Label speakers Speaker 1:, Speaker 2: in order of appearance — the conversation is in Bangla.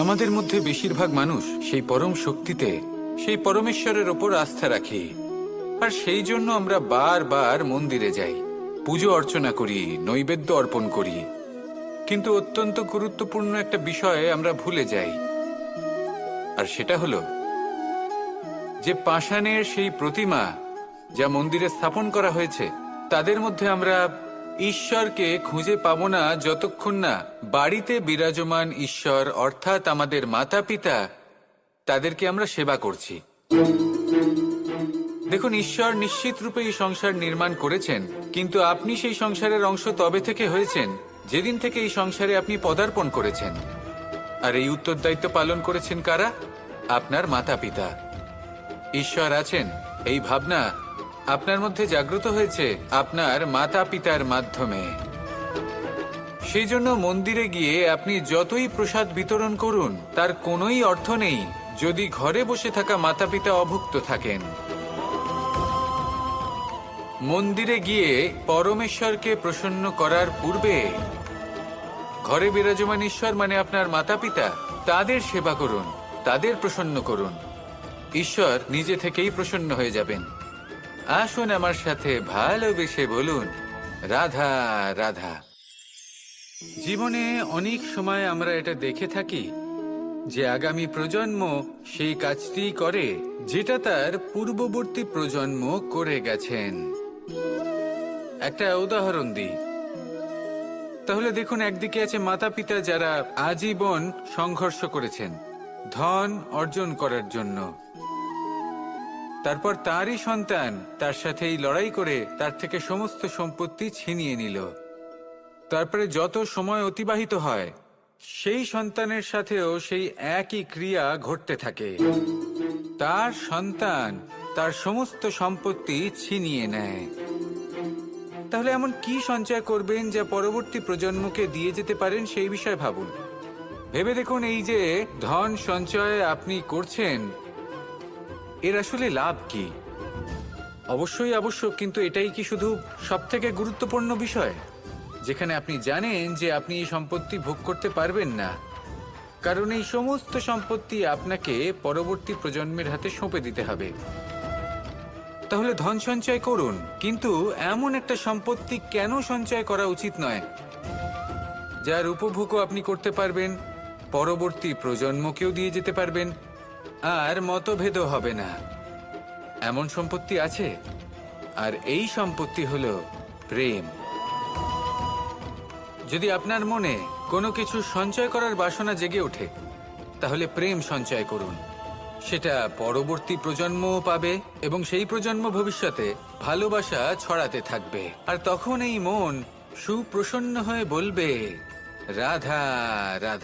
Speaker 1: আমাদের মধ্যে বেশিরভাগ মানুষ সেই পরম শক্তিতে, সেই পরমেশ্বরের ওপর আস্থা রাখি, আর সেই জন্য আমরা বারবার মন্দিরে যাই, পুজো অর্চনা করি, নৈবেদ্য অর্পণ করি। কিন্তু অত্যন্ত গুরুত্বপূর্ণ একটা বিষয়ে আমরা ভুলে যাই, আর সেটা হলো যে পাষাণের সেই প্রতিমা যা মন্দিরে স্থাপন করা হয়েছে, তাদের মধ্যে আমরা ঈশ্বরকে খুঁজে পাবো না যতক্ষণ না বাড়িতে বিরাজমান ঈশ্বর অর্থাৎ আমাদের মাতা পিতা, তাদেরকে আমরা সেবা করছি। দেখুন, ঈশ্বর নিশ্চিত রূপে এই সংসার নির্মাণ করেছেন, কিন্তু আপনি সেই সংসারের অংশ তবে থেকে হয়েছেন যেদিন থেকে এই সংসারে আপনি পদার্পণ করেছেন। আর এই উত্তরদায়িত্ব পালন করেছেন কারা? আপনার মাতা পিতা। ঈশ্বর আছেন এই ভাবনা আপনার মধ্যে জাগ্রত হয়েছে আপনার মাতা পিতার মাধ্যমে। সেই জন্য মন্দিরে গিয়ে আপনি যতই প্রসাদ বিতরণ করুন, তার কোনোই অর্থ নেই যদি ঘরে বসে থাকা মাতা পিতা অভুক্ত থাকেন। মন্দিরে গিয়ে পরমেশ্বরকে প্রসন্ন করার পূর্বে ঘরে বিরাজমান ঈশ্বর মানে আপনার মাতা পিতা, তাদের সেবা করুন, তাদের প্রসন্ন করুন। ঈশ্বর নিজে থেকেই প্রসন্ন হয়ে যাবেন। আসুন আমার সাথে ভালোবেসে বলুন, রাধা রাধা। জীবনে অনেক সময় আমরা এটা দেখে থাকি যে আগামী প্রজন্ম সেই কাজটি করে যেটা তার পূর্ববর্তী প্রজন্ম করে গেছেন। একটা উদাহরণ দিই তাহলে দেখুন, একদিকে আছে মাতা পিতা যারা আজীবন সংঘর্ষ করেছেন ধন অর্জন করার জন্য। তারপর তারই সন্তান তার সাথে এই লড়াই করে তার থেকে সমস্ত সম্পত্তি ছিনিয়ে নিল। তারপরে যত সময় অতিবাহিত হয়, সেই সন্তানের সাথেও সেই একই ক্রিয়া ঘটতে থাকে। তার সন্তান তার সমস্ত সম্পত্তি ছিনিয়ে নেয়। তাহলে এমন কি সঞ্চয় করবেন যা পরবর্তী প্রজন্মকে দিয়ে যেতে পারেন, সেই বিষয়ে ভাবুন। ভেবে দেখুন, এই যে ধন সঞ্চয় আপনি করছেন, এর আসলে লাভ কি? অবশ্যই আবশ্যক, কিন্তু এটাই কি শুধু সবথেকে গুরুত্বপূর্ণ বিষয় যেখানে আপনি জানেন যে আপনি এই সম্পত্তি ভোগ করতে পারবেন না, কারণ এই সমস্ত সম্পত্তি আপনাকে পরবর্তী প্রজন্মের হাতে সঁপে দিতে হবে। তাহলে ধন সঞ্চয় করুন, কিন্তু এমন একটা সম্পত্তি কেন সঞ্চয় করা উচিত নয় যার উপভোগও আপনি করতে পারবেন, পরবর্তী প্রজন্মকেও দিয়ে যেতে পারবেন, আর মতভেদও হবে না। এমন সম্পত্তি আছে, আর এই সম্পত্তি হলো প্রেম। যদি আপনার মনে কোনো কিছু সঞ্চয় করার বাসনা জেগে ওঠে, তাহলে প্রেম সঞ্চয় করুন। সেটা পরবর্তী প্রজন্মও পাবে এবং সেই প্রজন্ম ভবিষ্যতে ভালোবাসা ছড়াতে থাকবে। আর তখন এই মন সুপ্রসন্ন হয়ে বলবে, রাধা রাধা।